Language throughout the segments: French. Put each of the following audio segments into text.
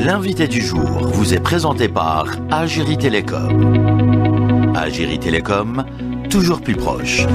L'invité du jour vous est présenté par Algérie Télécom. Algérie Télécom, toujours plus proche.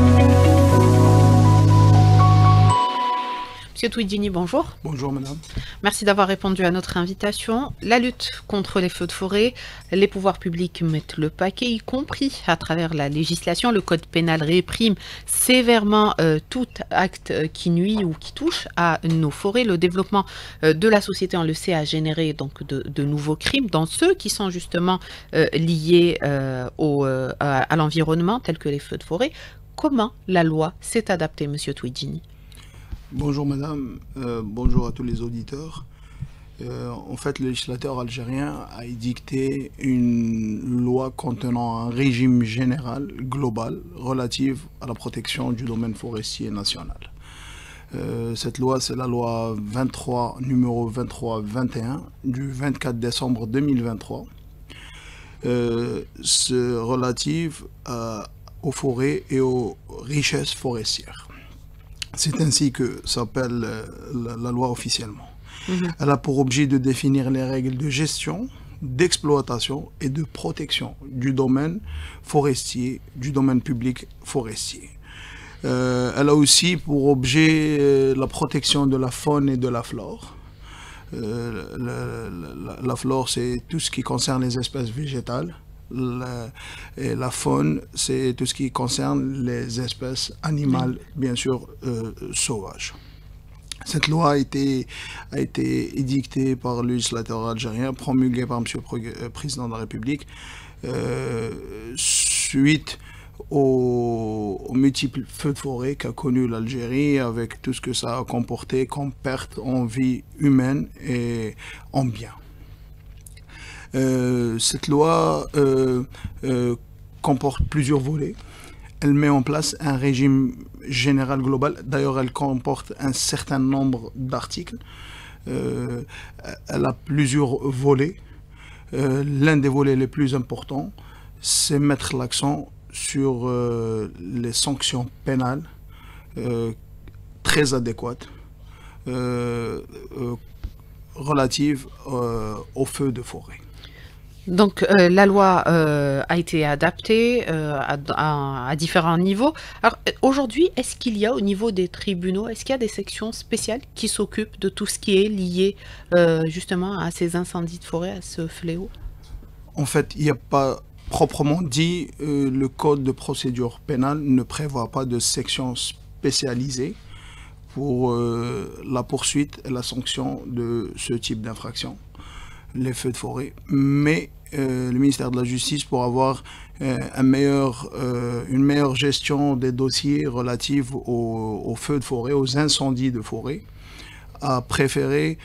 Monsieur Touidjini, bonjour. Bonjour madame. Merci d'avoir répondu à notre invitation. La lutte contre les feux de forêt, les pouvoirs publics mettent le paquet, y compris à travers la législation. Le code pénal réprime sévèrement tout acte qui nuit ou qui touche à nos forêts. Le développement de la société, on le sait, a généré donc de nouveaux crimes, dans ceux qui sont justement liés à l'environnement, tels que les feux de forêt. Comment la loi s'est adaptée, monsieur Touidjini? Bonjour madame, bonjour à tous les auditeurs. En fait, le législateur algérien a édicté une loi contenant un régime général, global, relatif à la protection du domaine forestier national. Cette loi, c'est la loi 23, numéro 23-21 du 24 décembre 2023. C'est relative aux forêts et aux richesses forestières. C'est ainsi que s'appelle la loi officiellement. Elle a pour objet de définir les règles de gestion, d'exploitation et de protection du domaine forestier, du domaine public forestier. Elle a aussi pour objet la protection de la faune et de la flore. La flore, c'est tout ce qui concerne les espèces végétales. Et la faune, c'est tout ce qui concerne les espèces animales, bien sûr, sauvages. Cette loi a été édictée par le législateur algérien, promulguée par M. le Président de la République, suite aux multiples feux de forêt qu'a connu l'Algérie, avec tout ce que ça a comporté comme perte en vie humaine et en biens. Cette loi comporte plusieurs volets. Elle met en place un régime général global. D'ailleurs, elle comporte un certain nombre d'articles. Elle a plusieurs volets. L'un des volets les plus importants, c'est mettre l'accent sur les sanctions pénales très adéquates relatives aux feux de forêt. Donc la loi a été adaptée à différents niveaux. Alors aujourd'hui, est-ce qu'il y a au niveau des tribunaux, est-ce qu'il y a des sections spéciales qui s'occupent de tout ce qui est lié justement à ces incendies de forêt, à ce fléau? En fait, il n'y a pas proprement dit, le code de procédure pénale ne prévoit pas de section spécialisée pour la poursuite et la sanction de ce type d'infraction, les feux de forêt. Mais le ministère de la Justice, pour avoir une meilleure gestion des dossiers relatifs aux feux de forêt, aux incendies de forêt, a préféré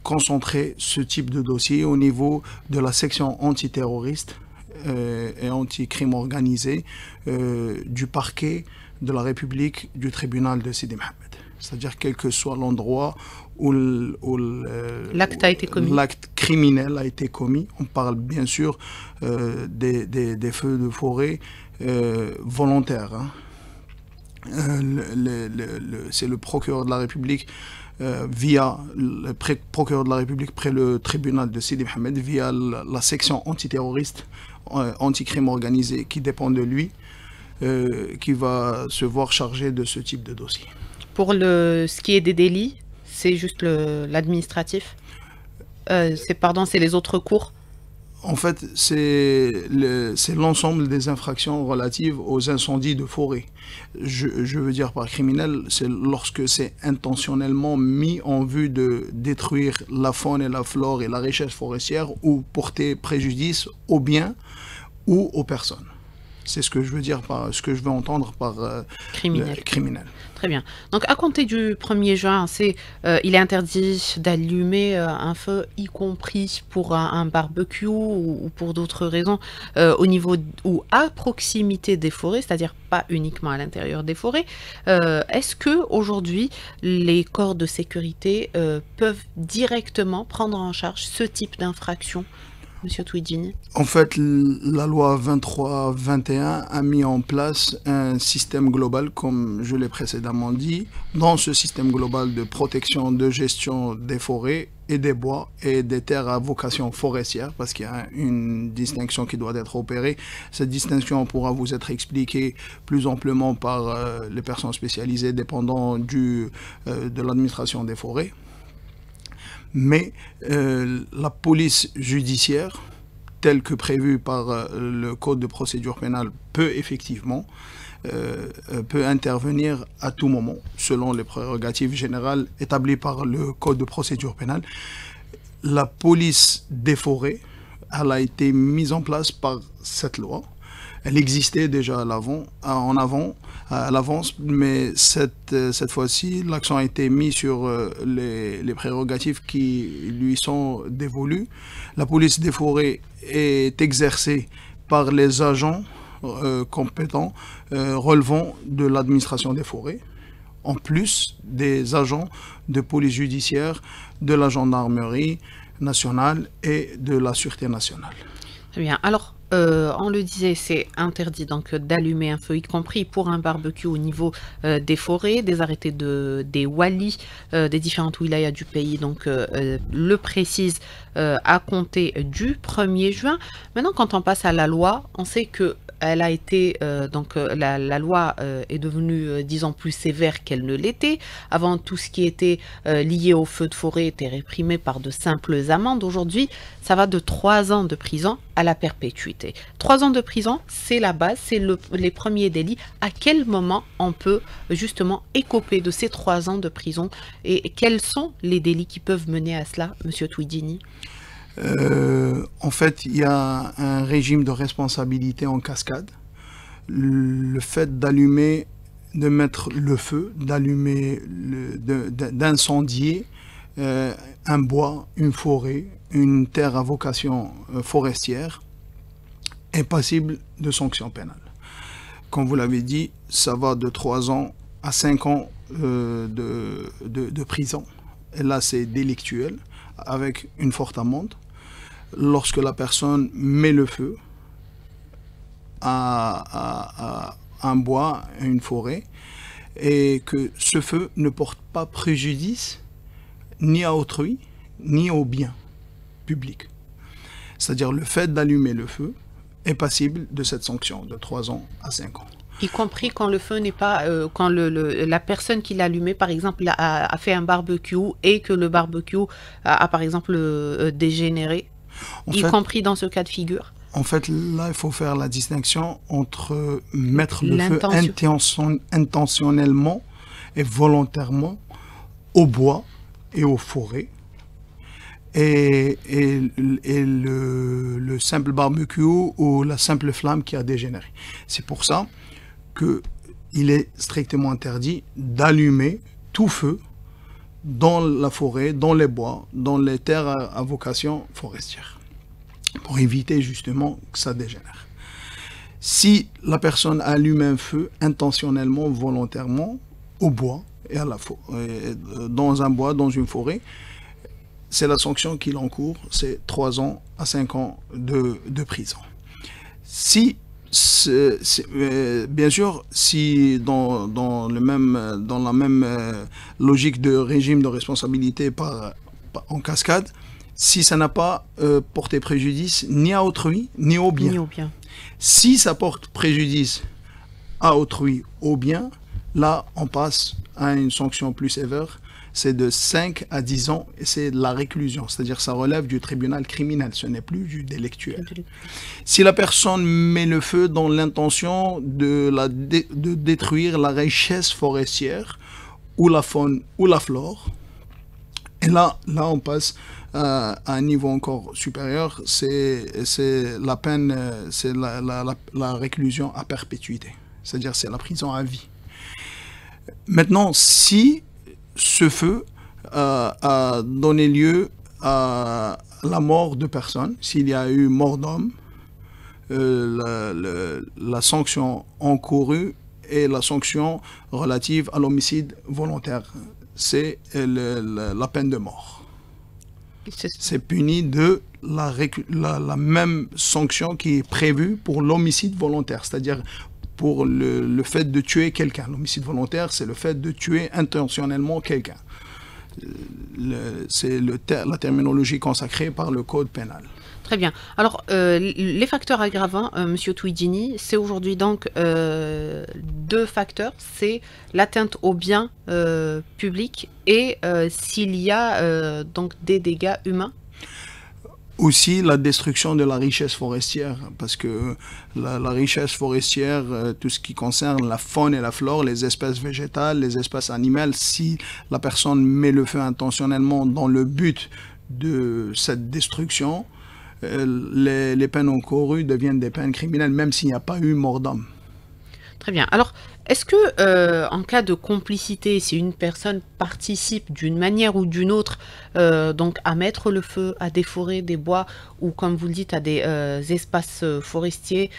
concentrer ce type de dossier au niveau de la section antiterroriste et anti-crime organisé du parquet de la République du tribunal de Sidi Mohamed. C'est-à-dire quel que soit l'endroit où l'acte a été commis. L'acte criminel a été commis. On parle bien sûr des feux de forêt volontaires. Hein. C'est le procureur de la République via le procureur de la République près le tribunal de Sidi Mohamed, via la section antiterroriste, anti-crime organisé qui dépend de lui, qui va se voir chargé de ce type de dossier. Pour ce qui est des délits, c'est juste l'administratif. C'est les autres cours. En fait, c'est l'ensemble des infractions relatives aux incendies de forêt. Je veux dire par criminel, c'est lorsque c'est intentionnellement mis en vue de détruire la faune et la flore et la richesse forestière ou porter préjudice aux biens ou aux personnes. C'est ce que je veux dire ce que je veux entendre par criminel. Très bien. Donc à compter du 1er juin, il est interdit d'allumer un feu, y compris pour un barbecue ou pour d'autres raisons, au niveau ou à proximité des forêts, c'est-à-dire pas uniquement à l'intérieur des forêts. Est-ce que aujourd'hui les corps de sécurité peuvent directement prendre en charge ce type d'infraction? Monsieur Touidjini? En fait, la loi 23-21 a mis en place un système global, comme je l'ai précédemment dit. Dans ce système global de protection, de gestion des forêts, et des bois et des terres à vocation forestière, parce qu'il y a une distinction qui doit être opérée. Cette distinction pourra vous être expliquée plus amplement par les personnes spécialisées dépendant de l'administration des forêts. Mais la police judiciaire, telle que prévue par le Code de procédure pénale, peut effectivement intervenir à tout moment, selon les prérogatives générales établies par le Code de procédure pénale. La police des forêts, elle a été mise en place par cette loi. Elle existait déjà à l'avance, mais cette fois-ci, l'accent a été mis sur les prérogatives qui lui sont dévolues. La police des forêts est exercée par les agents compétents relevant de l'administration des forêts, en plus des agents de police judiciaire, de la gendarmerie nationale et de la sûreté nationale. Très bien. Alors, on le disait, c'est interdit donc d'allumer un feu, y compris pour un barbecue au niveau des forêts, des arrêtés des wali, des différentes wilayas du pays, donc le précise à compter du 1er juin. Maintenant, quand on passe à la loi, on sait que elle a été, la loi est devenue, disons, plus sévère qu'elle ne l'était. Avant, tout ce qui était lié au feu de forêt était réprimé par de simples amendes. Aujourd'hui, ça va de 3 ans de prison à la perpétuité. 3 ans de prison, c'est la base, c'est les premiers délits. À quel moment on peut justement écoper de ces 3 ans de prison et quels sont les délits qui peuvent mener à cela, Monsieur Touidjini? En fait, il y a un régime de responsabilité en cascade. Le fait d'allumer, de mettre le feu, d'incendier un bois, une forêt, une terre à vocation forestière est passible de sanctions pénales. Comme vous l'avez dit, ça va de 3 ans à 5 ans de prison. Et là, c'est délictuel, avec une forte amende. Lorsque la personne met le feu à un bois, à une forêt, et que ce feu ne porte pas préjudice ni à autrui, ni au bien public. C'est-à-dire le fait d'allumer le feu est passible de cette sanction de 3 ans à 5 ans. Y compris quand le feu n'est pas, quand la personne qui l'a allumé, par exemple, a fait un barbecue et que le barbecue a par exemple, dégénéré, y compris dans ce cas de figure. En fait, là, il faut faire la distinction entre mettre le feu intentionnellement et volontairement au bois et aux forêts et le simple barbecue ou la simple flamme qui a dégénéré. C'est pour ça qu'il est strictement interdit d'allumer tout feu dans la forêt, dans les bois, dans les terres à vocation forestière, pour éviter justement que ça dégénère. Si la personne allume un feu intentionnellement, volontairement, au bois, et dans un bois, dans une forêt, c'est la sanction qu'il encourt, c'est 3 ans à 5 ans de prison. Si bien sûr, si dans la même logique de régime de responsabilité en cascade, si ça n'a pas porté préjudice ni à autrui, ni au bien. Si ça porte préjudice à autrui, au bien, là, on passe à une sanction plus sévère. C'est de 5 à 10 ans et c'est de la réclusion. C'est-à-dire ça relève du tribunal criminel, ce n'est plus du délictuel. Si la personne met le feu dans l'intention de détruire la richesse forestière ou la faune ou la flore, et là on passe à un niveau encore supérieur, c'est la peine, c'est la réclusion à perpétuité. C'est-à-dire c'est la prison à vie. Maintenant, si ce feu a donné lieu à la mort de personnes, s'il y a eu mort d'homme, la sanction encourue est la sanction relative à l'homicide volontaire. C'est la peine de mort. C'est puni de la même sanction qui est prévue pour l'homicide volontaire, c'est-à-dire pour le fait de tuer quelqu'un. L'homicide volontaire, c'est le fait de tuer intentionnellement quelqu'un. C'est la terminologie consacrée par le code pénal. Très bien. Alors, les facteurs aggravants, Monsieur Touidjini, c'est aujourd'hui donc deux facteurs. C'est l'atteinte aux biens publics et s'il y a donc des dégâts humains. Aussi la destruction de la richesse forestière, parce que la richesse forestière, tout ce qui concerne la faune et la flore, les espèces végétales, les espèces animales, si la personne met le feu intentionnellement dans le but de cette destruction, les peines encourues deviennent des peines criminelles, même s'il n'y a pas eu mort d'homme. Très bien. Alors, est-ce que, en cas de complicité, si une personne participe d'une manière ou d'une autre, donc à mettre le feu à des forêts, des bois, ou comme vous le dites, à des espaces forestiers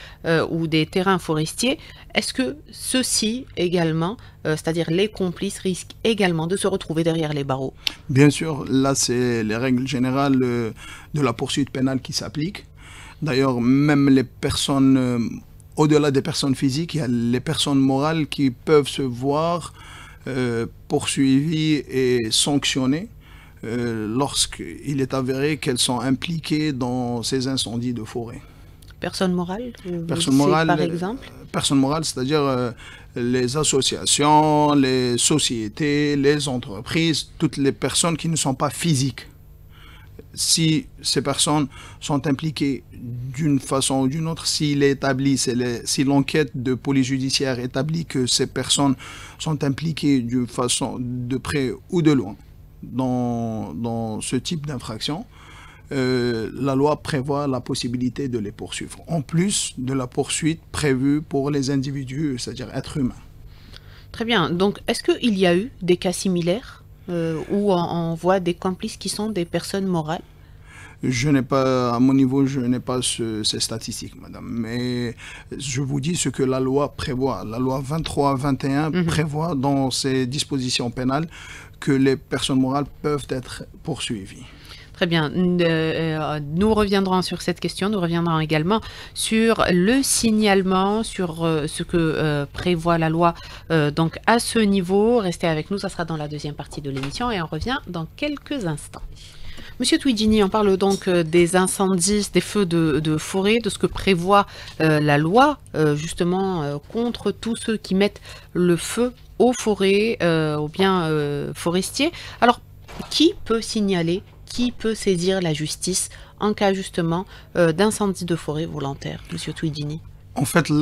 ou des terrains forestiers, est-ce que ceux-ci également, c'est-à-dire les complices, risquent également de se retrouver derrière les barreaux? Bien sûr, là, c'est les règles générales de la poursuite pénale qui s'appliquent. D'ailleurs, même les personnes... Au-delà des personnes physiques, il y a les personnes morales qui peuvent se voir poursuivies et sanctionnées lorsqu'il est avéré qu'elles sont impliquées dans ces incendies de forêt. Personne morale, personne morale, par exemple? Personne morale, c'est-à-dire les associations, les sociétés, les entreprises, toutes les personnes qui ne sont pas physiques. Si ces personnes sont impliquées d'une façon ou d'une autre, s'il est établi, si l'enquête de police judiciaire établit que ces personnes sont impliquées d'une façon de près ou de loin dans ce type d'infraction, la loi prévoit la possibilité de les poursuivre, en plus de la poursuite prévue pour les individus, c'est-à-dire êtres humains. Très bien. Donc, est-ce qu'il y a eu des cas similaires où on voit des complices qui sont des personnes morales? Je n'ai pas, à mon niveau, je n'ai pas ces statistiques, madame. Mais je vous dis ce que la loi prévoit. La loi 23-21 prévoit dans ses dispositions pénales que les personnes morales peuvent être poursuivies. Très bien. Nous reviendrons sur cette question. Nous reviendrons également sur le signalement, sur ce que prévoit la loi. Donc, à ce niveau, restez avec nous. Ça sera dans la deuxième partie de l'émission et on revient dans quelques instants. Monsieur Touidjini, on parle donc des incendies, des feux de forêt, de ce que prévoit la loi, justement, contre tous ceux qui mettent le feu aux forêts, aux biens forestiers. Alors, qui peut signaler, qui peut saisir la justice en cas justement d'incendie de forêt volontaire, Monsieur Touidjini? En fait,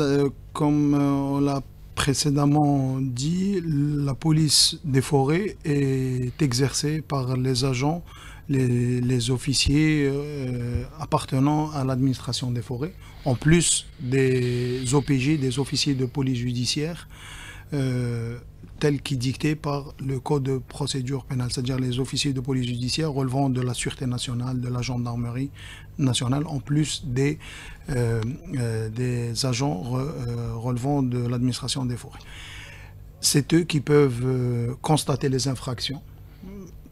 comme on l'a précédemment dit, la police des forêts est exercée par les agents, les officiers appartenant à l'administration des forêts, en plus des OPJ, des officiers de police judiciaire, tels qu'édictés par le code de procédure pénale, c'est-à-dire les officiers de police judiciaire relevant de la Sûreté nationale, de la gendarmerie nationale, en plus des agents relevant de l'administration des forêts. C'est eux qui peuvent constater les infractions,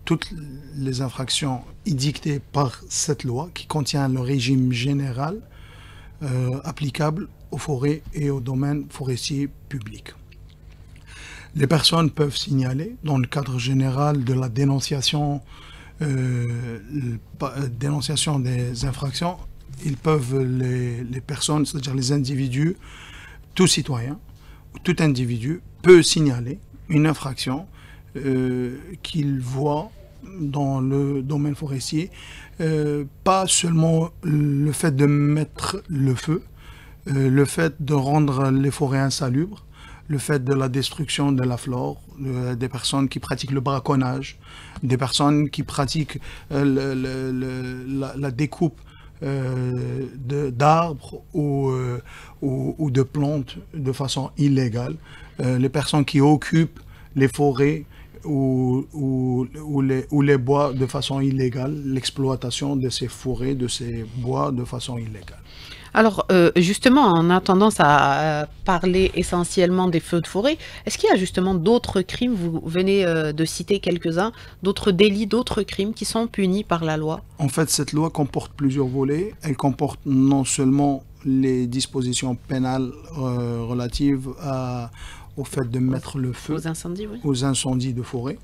toutes les infractions édictées par cette loi qui contient le régime général applicable aux forêts et aux domaines forestiers publics. Les personnes peuvent signaler, dans le cadre général de la dénonciation des infractions, ils peuvent, les personnes, c'est-à-dire les individus, tout citoyen, tout individu peut signaler une infraction qu'il voit dans le domaine forestier, pas seulement le fait de mettre le feu, le fait de rendre les forêts insalubres, le fait de la destruction de la flore, des personnes qui pratiquent le braconnage, des personnes qui pratiquent la découpe d'arbres ou de plantes de façon illégale, les personnes qui occupent les forêts ou les bois de façon illégale, l'exploitation de ces forêts, de ces bois de façon illégale. Alors, justement, on a tendance à parler essentiellement des feux de forêt. Est-ce qu'il y a justement d'autres crimes, vous venez de citer quelques-uns, d'autres délits, d'autres crimes qui sont punis par la loi? En fait, cette loi comporte plusieurs volets. Elle comporte non seulement les dispositions pénales relatives au fait de mettre le feu aux incendies, oui, aux incendies de forêt,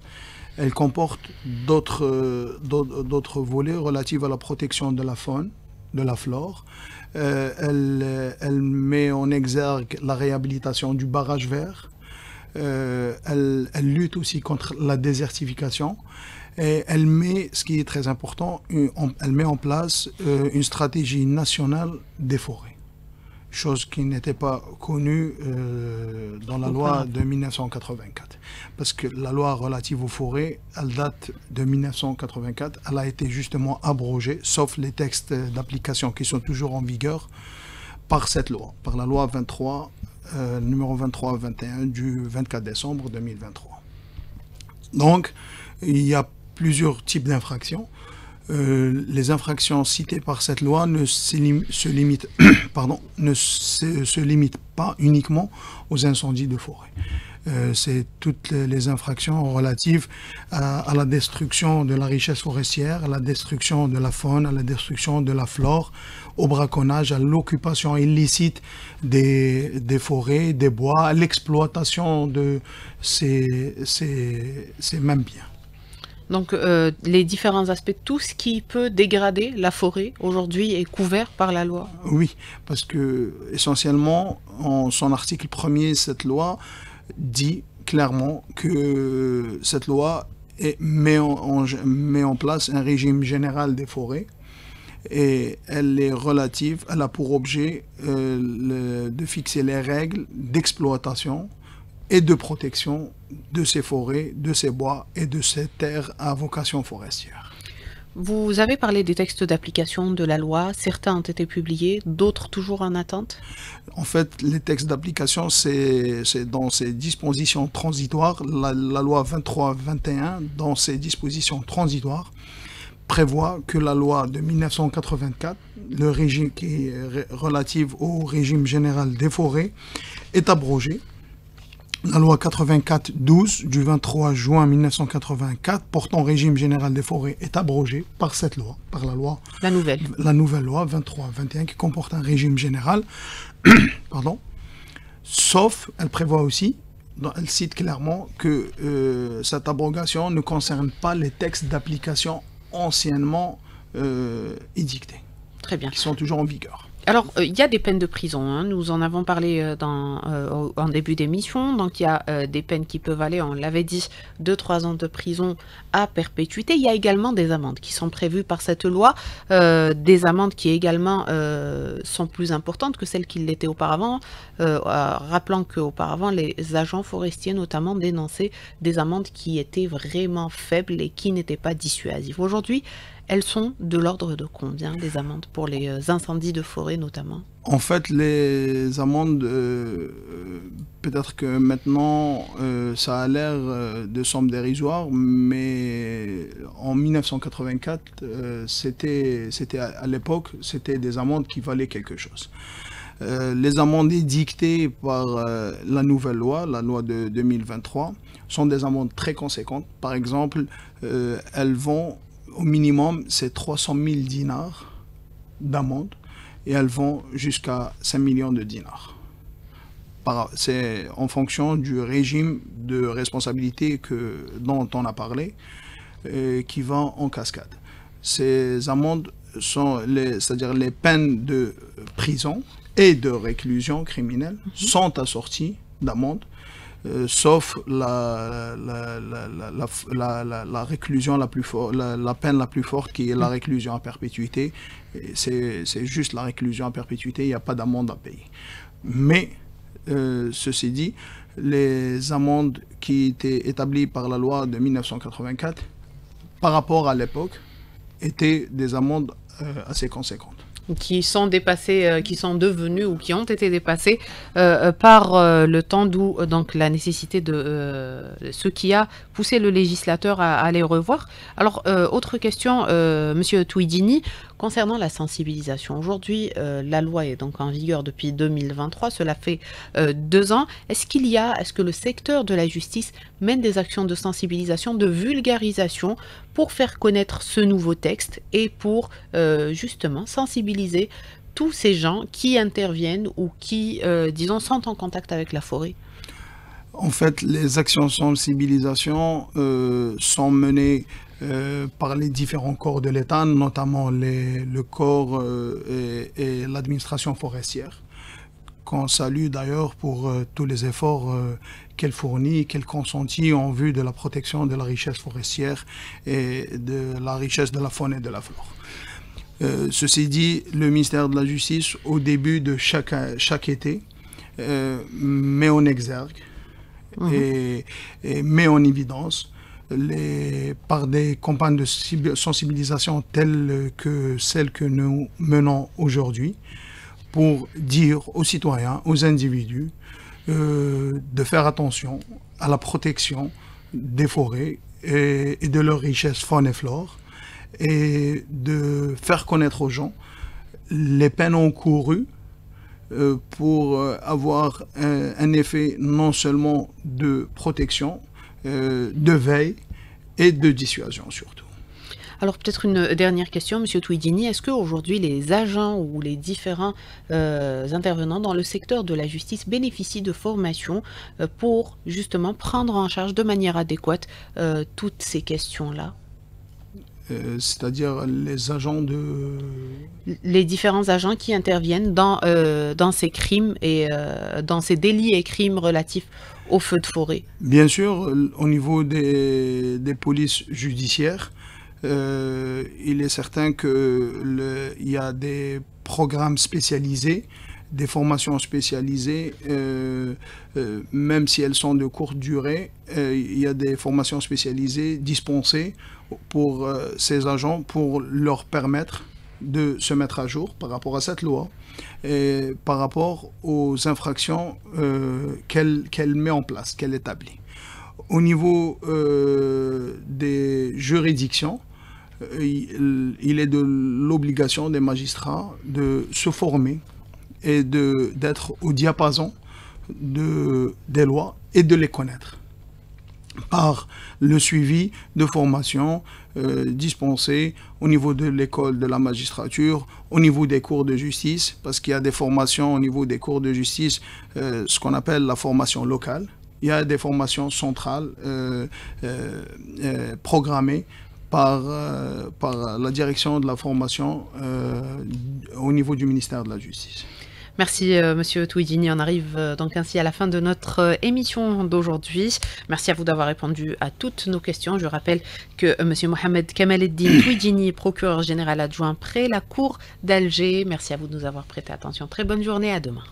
Elle comporte d'autres volets relatifs à la protection de la faune, de la flore. Elle met en exergue la réhabilitation du barrage vert. Elle lutte aussi contre la désertification. Et elle met, ce qui est très important, elle met en place une stratégie nationale des forêts. Chose qui n'était pas connue dans la loi de 1984. Parce que la loi relative aux forêts, elle date de 1984. Elle a été justement abrogée, sauf les textes d'application qui sont toujours en vigueur, par cette loi, par la loi 23, numéro 23-21 du 24 décembre 2023. Donc, il y a plusieurs types d'infractions. Les infractions citées par cette loi ne se limitent pas uniquement aux incendies de forêt. C'est toutes les infractions relatives à la destruction de la richesse forestière, à la destruction de la faune, à la destruction de la flore, au braconnage, à l'occupation illicite des forêts, des bois, à l'exploitation de ces mêmes biens. Donc les différents aspects, tout ce qui peut dégrader la forêt aujourd'hui est couvert par la loi. Oui, parce que essentiellement, en son article 1er, cette loi dit clairement que cette loi met en place un régime général des forêts et elle a pour objet de fixer les règles d'exploitation et de protection de ces forêts, de ces bois et de ces terres à vocation forestière. Vous avez parlé des textes d'application de la loi, certains ont été publiés, d'autres toujours en attente? En fait, les textes d'application, c'est dans ces dispositions transitoires, la loi 23-21, dans ces dispositions transitoires, prévoit que la loi de 1984, le régime qui est relative au régime général des forêts, est abrogée. La loi 84-12 du 23 juin 1984 portant régime général des forêts est abrogée par cette loi, par la nouvelle loi 23-21 qui comporte un régime général, sauf, elle prévoit aussi, elle cite clairement que cette abrogation ne concerne pas les textes d'application anciennement édictés, très bien, qui sont toujours en vigueur. Alors, il y a des peines de prison, hein. Nous en avons parlé en début d'émission, donc il y a des peines qui peuvent aller, on l'avait dit, 2-3 ans de prison à perpétuité. Il y a également des amendes qui sont prévues par cette loi, des amendes qui également sont plus importantes que celles qui l'étaient auparavant, rappelant qu'auparavant, les agents forestiers notamment dénonçaient des amendes qui étaient vraiment faibles et qui n'étaient pas dissuasives. Aujourd'hui, elles sont de l'ordre de combien, les amendes pour les incendies de forêt notamment? En fait, les amendes, peut-être que maintenant, ça a l'air de somme dérisoire, mais en 1984, à l'époque, c'était des amendes qui valaient quelque chose. Les amendes édictées par la nouvelle loi, la loi de 2023, sont des amendes très conséquentes. Par exemple, elles vont... Au minimum, c'est 300 000 dinars d'amende et elles vont jusqu'à 5 millions de dinars. C'est en fonction du régime de responsabilité dont on a parlé, qui va en cascade. Ces amendes sont, c'est-à-dire les peines de prison et de réclusion criminelle sont assorties d'amendes. Sauf la réclusion la peine la plus forte qui est la réclusion à perpétuité. C'est juste la réclusion à perpétuité, il n'y a pas d'amende à payer. Mais, ceci dit, les amendes qui étaient établies par la loi de 1984, par rapport à l'époque, étaient des amendes assez conséquentes. Qui sont dépassés, qui sont devenus ou qui ont été dépassés par le temps, d'où donc la nécessité de ce qui a poussé le législateur à les revoir. Alors, autre question, Monsieur Touidini, concernant la sensibilisation. Aujourd'hui, la loi est donc en vigueur depuis 2023, cela fait 2 ans. Est-ce que le secteur de la justice mène des actions de sensibilisation, de vulgarisation pour faire connaître ce nouveau texte et pour justement sensibiliser tous ces gens qui interviennent ou qui, disons, sont en contact avec la forêt? En fait, les actions de sensibilisation sont menées par les différents corps de l'État, notamment le corps et l'administration forestière, qu'on salue d'ailleurs pour tous les efforts qu'elle fournit, qu'elle consentit en vue de la protection de la richesse forestière et de la richesse de la faune et de la flore. Ceci dit, le ministère de la Justice, au début de chaque été, met en exergue et met en évidence par des campagnes de sensibilisation telles que celles que nous menons aujourd'hui, pour dire aux citoyens, aux individus, de faire attention à la protection des forêts et de leur richesse faune et flore, et de faire connaître aux gens les peines encourues pour avoir un effet non seulement de protection, de veille et de dissuasion surtout. Alors peut-être une dernière question, Monsieur Touidjini. Est-ce qu'aujourd'hui les agents ou les différents intervenants dans le secteur de la justice bénéficient de formations pour justement prendre en charge de manière adéquate toutes ces questions-là? C'est-à-dire les agents de... Les différents agents qui interviennent dans ces crimes et dans ces délits et crimes relatifs aux feux de forêt. Bien sûr, au niveau des polices judiciaires, il est certain qu'il y a des programmes spécialisés, des formations spécialisées, même si elles sont de courte durée, il y a des formations spécialisées dispensées pour ces agents, pour leur permettre de se mettre à jour par rapport à cette loi et par rapport aux infractions qu'elle met en place, qu'elle établit. Au niveau des juridictions, il est de l'obligation des magistrats de se former et d'être au diapason des lois et de les connaître par le suivi de formation dispensée au niveau de l'école de la magistrature, au niveau des cours de justice, parce qu'il y a des formations au niveau des cours de justice, ce qu'on appelle la formation locale. Il y a des formations centrales programmées par la direction de la formation au niveau du ministère de la Justice. Merci Monsieur Touidjini. On arrive donc ainsi à la fin de notre émission d'aujourd'hui. Merci à vous d'avoir répondu à toutes nos questions. Je rappelle que Monsieur Mohamed Kamaleddine Touidjini, procureur général adjoint près la Cour d'Alger. Merci à vous de nous avoir prêté attention. Très bonne journée, à demain.